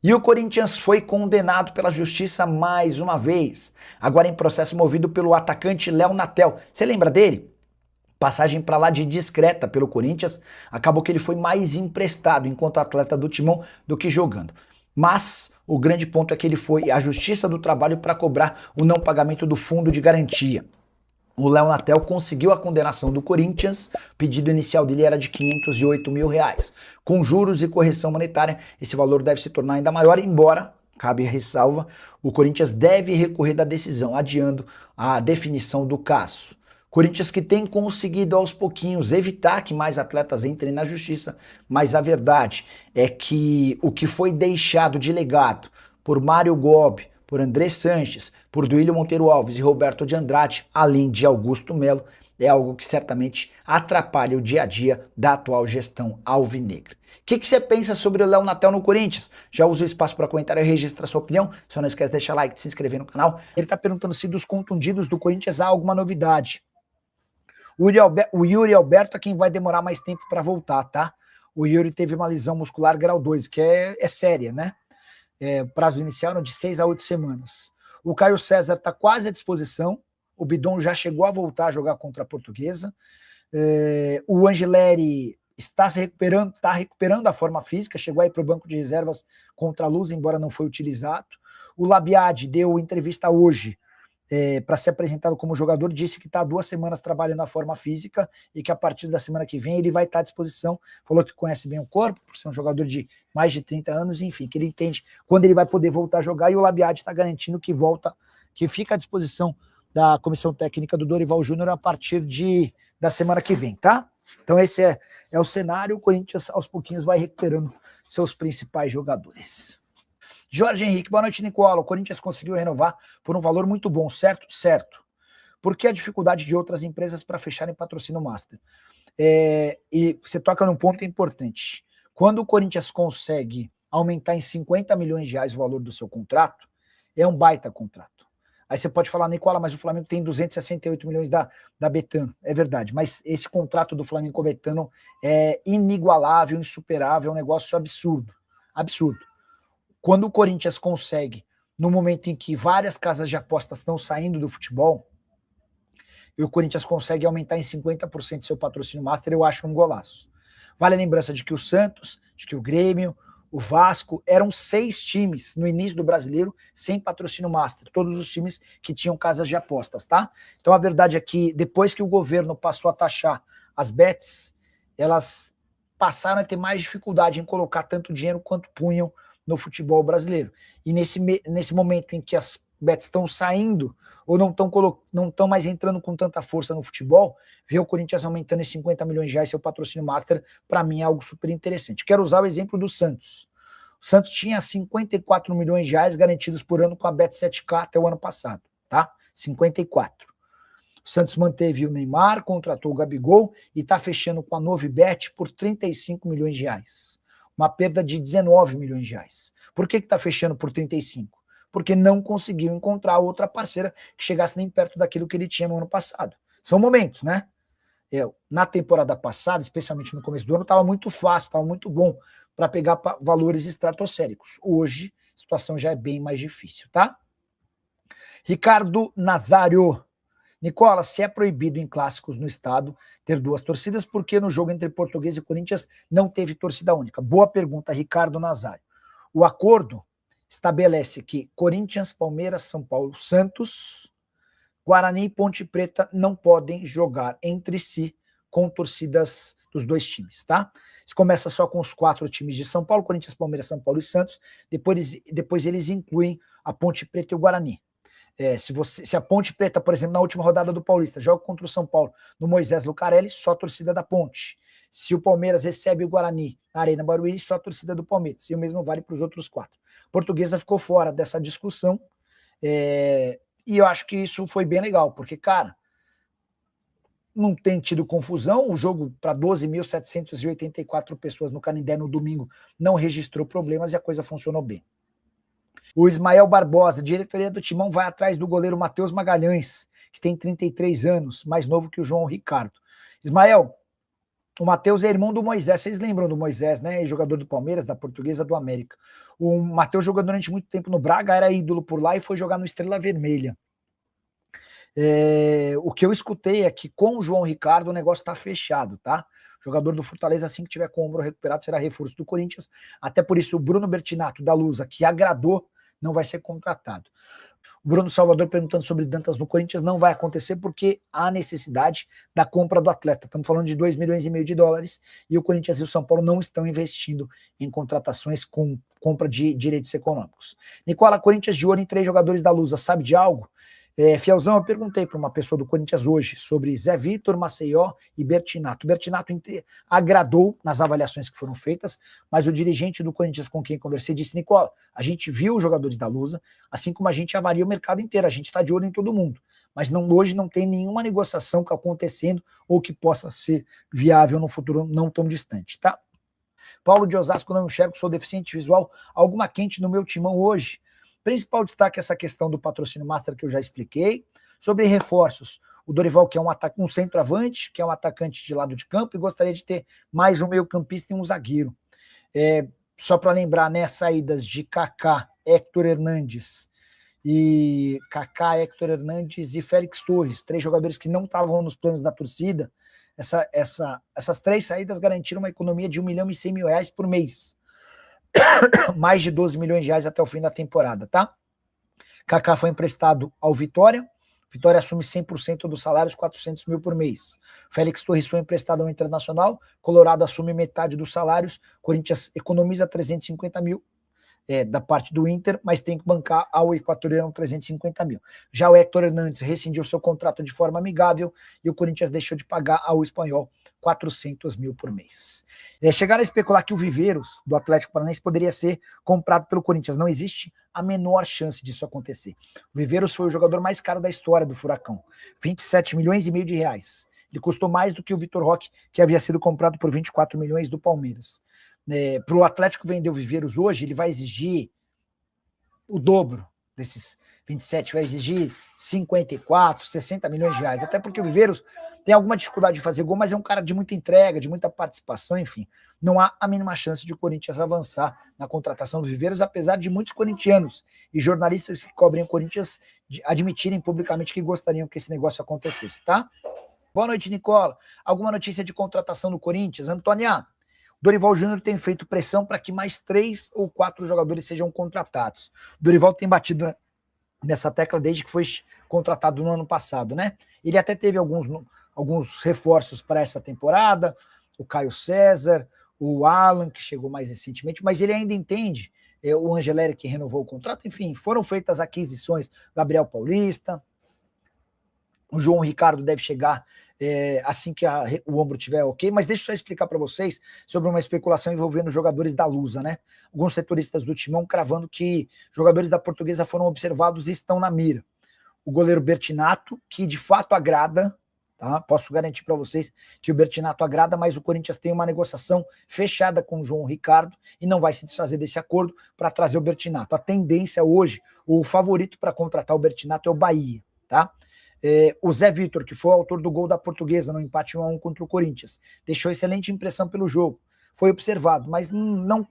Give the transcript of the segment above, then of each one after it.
E o Corinthians foi condenado pela justiça mais uma vez, agora em processo movido pelo atacante Léo Natel. Você lembra dele? Passagem para lá de discreta pelo Corinthians, acabou que ele foi mais emprestado enquanto atleta do Timão do que jogando. Mas o grande ponto é que ele foi à Justiça do Trabalho para cobrar o não pagamento do fundo de garantia. O Léo Natel conseguiu a condenação do Corinthians, o pedido inicial dele era de R$ 508 mil. Com juros e correção monetária, esse valor deve se tornar ainda maior, embora, cabe ressalva, o Corinthians deve recorrer da decisão, adiando a definição do caso. Corinthians que tem conseguido aos pouquinhos evitar que mais atletas entrem na justiça, mas a verdade é que o que foi deixado de legado por Mário Gobi, por André Sanches, por Duílio Monteiro Alves e Roberto de Andrade, além de Augusto Melo, é algo que certamente atrapalha o dia a dia da atual gestão alvinegra. O que você pensa sobre o Léo Natel no Corinthians? Já usa o espaço para comentário e registra sua opinião. Só não esquece de deixar like e de se inscrever no canal. Ele está perguntando se dos contundidos do Corinthians há alguma novidade. O Yuri Alberto é quem vai demorar mais tempo para voltar, tá? O Yuri teve uma lesão muscular grau 2, que é séria, né? Prazo inicial era de 6 a 8 semanas. O Caio César está quase à disposição. O Bidon já chegou a voltar a jogar contra a Portuguesa. O Angeleri está se recuperando, está recuperando a forma física, chegou aí para o banco de reservas contra a Luz, embora não foi utilizado. O Labiade deu entrevista hoje para ser apresentado como jogador, disse que está 2 semanas trabalhando a forma física e que a partir da semana que vem ele vai estar à disposição. Falou que conhece bem o corpo, por ser um jogador de mais de 30 anos, enfim, que ele entende quando ele vai poder voltar a jogar, e o Labiade está garantindo que volta, que fica à disposição da comissão técnica do Dorival Júnior a partir da semana que vem, tá? Então esse é o cenário. O Corinthians aos pouquinhos vai recuperando seus principais jogadores. Jorge Henrique, boa noite, Nicola. O Corinthians conseguiu renovar por um valor muito bom, certo? Certo. Por que a dificuldade de outras empresas para fecharem patrocínio master? E você toca num ponto importante. Quando o Corinthians consegue aumentar em 50 milhões de reais o valor do seu contrato, é um baita contrato. Aí você pode falar, Nicola, mas o Flamengo tem 268 milhões da Betano. É verdade, mas esse contrato do Flamengo com a Betano é inigualável, insuperável, é um negócio absurdo. Absurdo. Quando o Corinthians consegue, no momento em que várias casas de apostas estão saindo do futebol, e o Corinthians consegue aumentar em 50% seu patrocínio master, eu acho um golaço. Vale a lembrança de que o Santos, de que o Grêmio, o Vasco, eram 6 times no início do Brasileiro sem patrocínio master, todos os times que tinham casas de apostas, tá? Então a verdade é que depois que o governo passou a taxar as bets, elas passaram a ter mais dificuldade em colocar tanto dinheiro quanto punham no futebol brasileiro. E nesse momento em que as bets estão saindo ou não estão mais entrando com tanta força no futebol, ver o Corinthians aumentando em 50 milhões de reais seu patrocínio master, para mim é algo super interessante. Quero usar o exemplo do Santos. O Santos tinha 54 milhões de reais garantidos por ano com a Bet7K até o ano passado, tá? 54. O Santos manteve o Neymar, contratou o Gabigol e está fechando com a Novibet por 35 milhões de reais. Uma perda de 19 milhões de reais. Por que está fechando por 35? Porque não conseguiu encontrar outra parceira que chegasse nem perto daquilo que ele tinha no ano passado. São momentos, né? Na temporada passada, especialmente no começo do ano, estava muito fácil, estava muito bom para pegar valores estratosféricos. Hoje, a situação já é bem mais difícil, tá? Ricardo Nazário. Nicola, se é proibido em clássicos no estado ter 2 torcidas, por que no jogo entre Português e Corinthians não teve torcida única? Boa pergunta, Ricardo Nazário. O acordo estabelece que Corinthians, Palmeiras, São Paulo, Santos, Guarani e Ponte Preta não podem jogar entre si com torcidas dos 2 times, tá? Isso começa só com os 4 times de São Paulo, Corinthians, Palmeiras, São Paulo e Santos, depois eles incluem a Ponte Preta e o Guarani. Se a Ponte Preta, por exemplo, na última rodada do Paulista, joga contra o São Paulo no Moisés Lucarelli, só a torcida da Ponte. Se o Palmeiras recebe o Guarani na Arena Barueri, só a torcida do Palmeiras. E o mesmo vale para os outros 4. A Portuguesa ficou fora dessa discussão, e eu acho que isso foi bem legal, porque, cara, não tem tido confusão. O jogo para 12.784 pessoas no Canindé no domingo não registrou problemas e a coisa funcionou bem. O Ismael Barbosa, diretoria do Timão vai atrás do goleiro Matheus Magalhães, que tem 33 anos, mais novo que o João Ricardo. Ismael, O Matheus é irmão do Moisés. Vocês lembram do Moisés, né? Jogador do Palmeiras, da Portuguesa, do América. O Matheus jogou durante muito tempo no Braga, era ídolo por lá e foi jogar no Estrela Vermelha. O que eu escutei é que com o João Ricardo o negócio tá fechado, tá? O jogador do Fortaleza, assim que tiver com o ombro recuperado, será reforço do Corinthians. Até por isso, o Bruno Bertinato, da Lusa, que agradou, não vai ser contratado. O Bruno Salvador perguntando sobre Dantas no Corinthians, não vai acontecer porque há necessidade da compra do atleta. Estamos falando de 2,5 milhões de dólares e o Corinthians e o São Paulo não estão investindo em contratações com compra de direitos econômicos. Nicola, Corinthians de olho em 3 jogadores da Lusa, sabe de algo? Fielzão, eu perguntei para uma pessoa do Corinthians hoje sobre Zé Vitor, Maceió e Bertinato. Bertinato agradou nas avaliações que foram feitas, mas o dirigente do Corinthians com quem conversei disse, Nicola, a gente viu os jogadores da Lusa, assim como a gente avalia o mercado inteiro, a gente está de olho em todo mundo, mas hoje não tem nenhuma negociação acontecendo ou que possa ser viável no futuro não tão distante, tá? Paulo de Osasco, não enxergo, sou deficiente visual, alguma quente no meu timão hoje. Principal destaque é essa questão do patrocínio master que eu já expliquei. Sobre reforços, o Dorival que é um centroavante, que é um atacante de lado de campo e gostaria de ter mais um meio-campista e um zagueiro. Só para lembrar, né, saídas de Kaká, Héctor Hernandes e Félix Torres, 3 jogadores que não estavam nos planos da torcida. Essas 3 saídas garantiram uma economia de R$1.100.000 por mês. Mais de 12 milhões de reais até o fim da temporada, tá? Kaká foi emprestado ao Vitória. Vitória assume 100% dos salários, 400 mil por mês. Félix Torres foi emprestado ao Internacional. Colorado assume metade dos salários. Corinthians economiza 350 mil da parte do Inter, mas tem que bancar ao equatoriano 350 mil. Já o Héctor Hernandes rescindiu seu contrato de forma amigável e o Corinthians deixou de pagar ao Espanhol 400 mil por mês. Chegaram a especular que o Viveiros, do Atlético Paranaense, poderia ser comprado pelo Corinthians. Não existe a menor chance disso acontecer. O Viveiros foi o jogador mais caro da história do Furacão. 27 milhões e meio de reais. Ele custou mais do que o Vitor Roque, que havia sido comprado por 24 milhões do Palmeiras. Para o Atlético vender o Viveiros hoje, ele vai exigir o dobro desses 27, vai exigir 54, 60 milhões de reais, até porque o Viveiros tem alguma dificuldade de fazer gol, mas é um cara de muita entrega, de muita participação, enfim, não há a mínima chance de o Corinthians avançar na contratação do Viveiros, apesar de muitos corintianos e jornalistas que cobrem o Corinthians admitirem publicamente que gostariam que esse negócio acontecesse, tá? Boa noite, Nicola. Alguma notícia de contratação do Corinthians? Antônia, Dorival Júnior tem feito pressão para que mais 3 ou 4 jogadores sejam contratados. Dorival tem batido nessa tecla desde que foi contratado no ano passado, né? Ele até teve alguns reforços para essa temporada, o Caio César, o Alan, que chegou mais recentemente, mas ele ainda entende, o Angeleri que renovou o contrato, enfim, foram feitas aquisições, Gabriel Paulista, o João Ricardo deve chegar assim que o ombro estiver ok, mas deixa eu só explicar para vocês sobre uma especulação envolvendo jogadores da Lusa, né? Alguns setoristas do Timão cravando que jogadores da Portuguesa foram observados e estão na mira. O goleiro Bertinato, que de fato agrada, tá? Posso garantir para vocês que o Bertinato agrada, mas o Corinthians tem uma negociação fechada com o João Ricardo e não vai se desfazer desse acordo para trazer o Bertinato. A tendência hoje, o favorito para contratar o Bertinato é o Bahia, tá? O Zé Vitor, que foi o autor do gol da Portuguesa no empate 1-1 contra o Corinthians, deixou excelente impressão pelo jogo, foi observado, mas não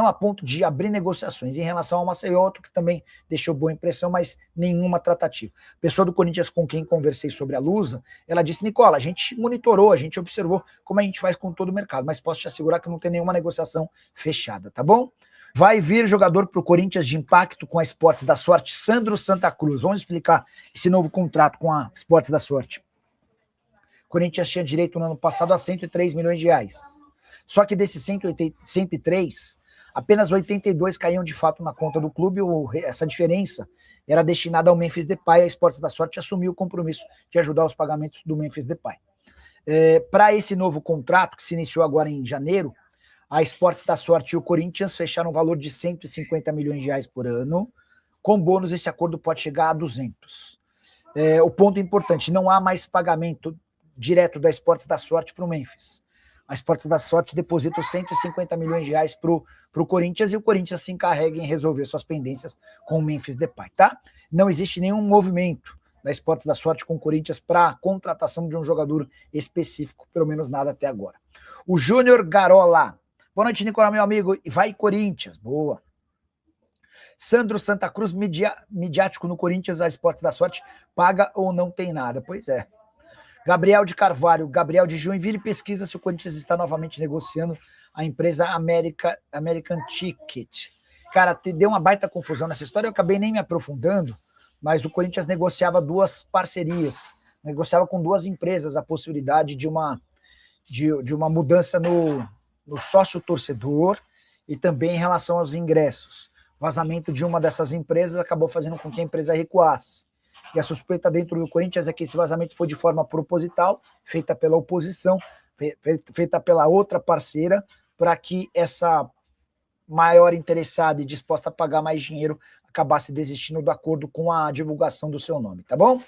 a ponto de abrir negociações. Em relação ao Maceió, outro que também deixou boa impressão, mas nenhuma tratativa. A pessoa do Corinthians com quem conversei sobre a Lusa, ela disse, Nicola, a gente monitorou, a gente observou como a gente faz com todo o mercado, mas posso te assegurar que não tem nenhuma negociação fechada, tá bom? Vai vir jogador para o Corinthians de impacto com a Esportes da Sorte, Sandro Santa Cruz. Vamos explicar esse novo contrato com a Esportes da Sorte. O Corinthians tinha direito no ano passado a 103 milhões de reais. Só que desses 103, apenas 82 caíam de fato na conta do clube. Essa diferença era destinada ao Memphis Depay. A Esportes da Sorte assumiu o compromisso de ajudar os pagamentos do Memphis Depay. Para esse novo contrato, que se iniciou agora em janeiro, a Esportes da Sorte e o Corinthians fecharam um valor de 150 milhões de reais por ano. Com bônus, esse acordo pode chegar a 200. O ponto importante, não há mais pagamento direto da Esportes da Sorte para o Memphis. A Esportes da Sorte deposita os 150 milhões de reais para o Corinthians e o Corinthians se encarrega em resolver suas pendências com o Memphis Depay, tá? Não existe nenhum movimento da Esportes da Sorte com o Corinthians para a contratação de um jogador específico, pelo menos nada até agora. O Júnior Garola. Boa noite, Nicolau, meu amigo. Vai Corinthians. Boa. Sandro Santa Cruz, midiático no Corinthians, a Esportes da Sorte, paga ou não tem nada? Pois é. Gabriel de Carvalho, Gabriel de Joinville, pesquisa se o Corinthians está novamente negociando a empresa American Ticket. Cara, deu uma baita confusão nessa história, eu acabei nem me aprofundando, mas o Corinthians negociava duas parcerias, negociava com duas empresas a possibilidade de uma mudança no sócio-torcedor e também em relação aos ingressos. O vazamento de uma dessas empresas acabou fazendo com que a empresa recuasse. E a suspeita dentro do Corinthians é que esse vazamento foi de forma proposital, feita pela oposição, feita pela outra parceira, para que essa maior interessada e disposta a pagar mais dinheiro acabasse desistindo do acordo com a divulgação do seu nome, tá bom?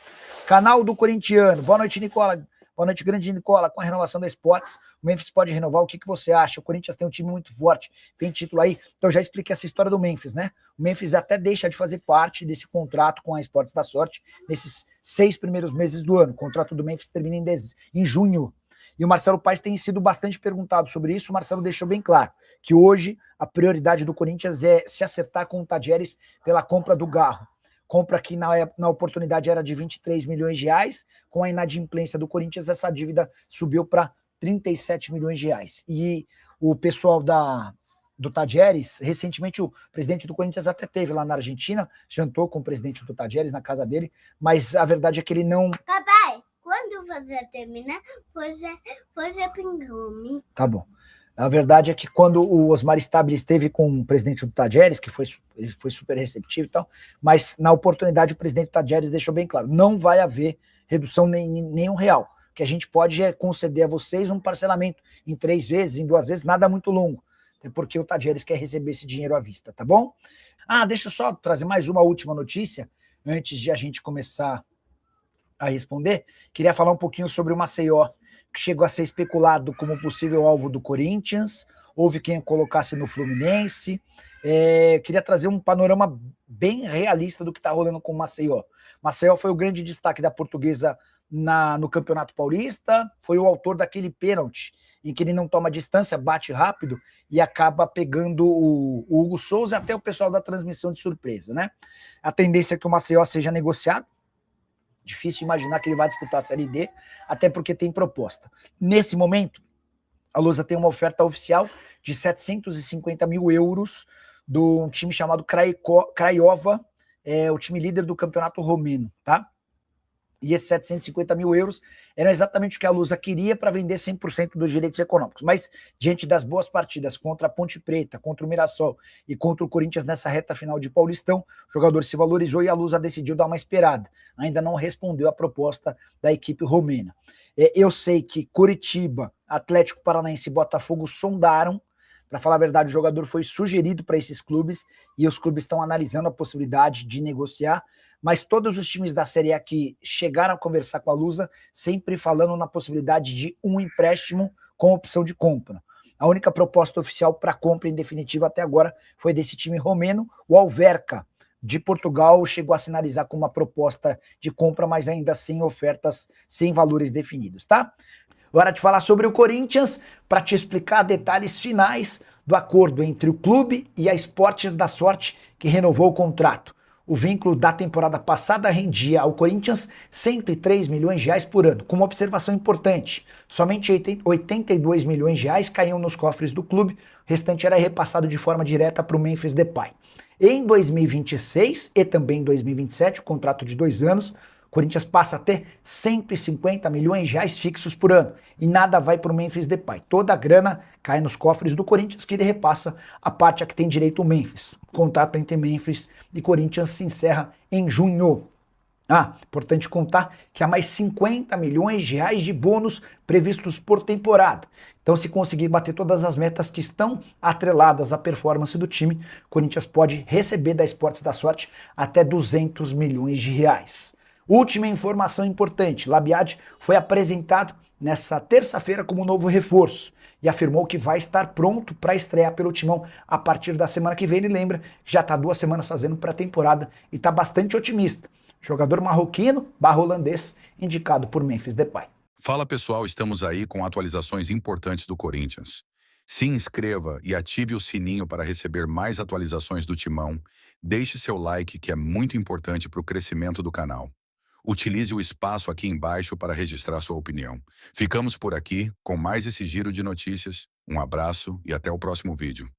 Canal do Corintiano. Boa noite, Nicola. Boa noite, grande Nicola. Com a renovação da Sports, o Memphis pode renovar. O que você acha? O Corinthians tem um time muito forte, tem título aí. Então já expliquei essa história do Memphis, né? O Memphis até deixa de fazer parte desse contrato com a Sports da Sorte nesses 6 primeiros meses do ano. O contrato do Memphis termina em junho. E o Marcelo Paes tem sido bastante perguntado sobre isso. O Marcelo deixou bem claro que hoje a prioridade do Corinthians é se acertar com o Tadieres pela compra do Garro. Compra que na oportunidade era de 23 milhões de reais, com a inadimplência do Corinthians essa dívida subiu para 37 milhões de reais. E o pessoal do Tadieres, recentemente o presidente do Corinthians até teve lá na Argentina, jantou com o presidente do Tadieres na casa dele, mas a verdade é que ele não... Papai, quando você terminar, você pingume. Tá bom. A verdade é que quando o Osmar Stabile esteve com o presidente do Tadieres, que ele foi super receptivo e tal, mas na oportunidade o presidente do Tadieres deixou bem claro, não vai haver redução nenhum real. O que a gente pode é conceder a vocês um parcelamento em 3 vezes, em 2 vezes, nada muito longo, até porque o Tadieres quer receber esse dinheiro à vista, tá bom? Deixa eu só trazer mais uma última notícia, antes de a gente começar a responder. Queria falar um pouquinho sobre o Maceió, que chegou a ser especulado como possível alvo do Corinthians, houve quem colocasse no Fluminense. Queria trazer um panorama bem realista do que está rolando com o Maceió. Maceió foi o grande destaque da Portuguesa no Campeonato Paulista, foi o autor daquele pênalti, em que ele não toma distância, bate rápido e acaba pegando o Hugo Souza, até o pessoal da transmissão de surpresa, né? A tendência é que o Maceió seja negociado. Difícil imaginar que ele vai disputar a Série D, até porque tem proposta. Nesse momento, a Lusa tem uma oferta oficial de 750 mil euros de um time chamado Craiova, o time líder do campeonato romeno, tá? E esses 750 mil euros eram exatamente o que a Lusa queria para vender 100% dos direitos econômicos. Mas, diante das boas partidas contra a Ponte Preta, contra o Mirassol e contra o Corinthians nessa reta final de Paulistão, o jogador se valorizou e a Lusa decidiu dar uma esperada. Ainda não respondeu à proposta da equipe romena. Eu sei que Curitiba, Atlético Paranaense e Botafogo sondaram. Para falar a verdade, o jogador foi sugerido para esses clubes e os clubes estão analisando a possibilidade de negociar, mas todos os times da Série A que chegaram a conversar com a Lusa, sempre falando na possibilidade de um empréstimo com opção de compra. A única proposta oficial para compra em definitiva até agora foi desse time romeno. O Alverca, de Portugal, chegou a sinalizar com uma proposta de compra, mas ainda sem ofertas, sem valores definidos, tá? Hora de falar sobre o Corinthians, para te explicar detalhes finais do acordo entre o clube e a Esportes da Sorte, que renovou o contrato. O vínculo da temporada passada rendia ao Corinthians 103 milhões de reais por ano. Com uma observação importante, somente 82 milhões de reais caíam nos cofres do clube, o restante era repassado de forma direta para o Memphis Depay. Em 2026 e também em 2027, o contrato de 2 anos, o Corinthians passa a ter 150 milhões de reais fixos por ano e nada vai para o Memphis Depay. Toda a grana cai nos cofres do Corinthians, que ele repassa a parte a que tem direito o Memphis. O contrato entre Memphis e Corinthians se encerra em junho. Importante contar que há mais 50 milhões de reais de bônus previstos por temporada. Então, se conseguir bater todas as metas que estão atreladas à performance do time, o Corinthians pode receber da Esportes da Sorte até 200 milhões de reais. Última informação importante, Labiad foi apresentado nessa terça-feira como novo reforço e afirmou que vai estar pronto para estrear pelo Timão a partir da semana que vem. Ele lembra que já está 2 semanas fazendo pré-temporada e está bastante otimista. jogador marroquino barra holandês, indicado por Memphis Depay. Fala pessoal, estamos aí com atualizações importantes do Corinthians. Se inscreva e ative o sininho para receber mais atualizações do Timão. Deixe seu like, que é muito importante para o crescimento do canal. Utilize o espaço aqui embaixo para registrar sua opinião. Ficamos por aqui com mais esse giro de notícias. Um abraço e até o próximo vídeo.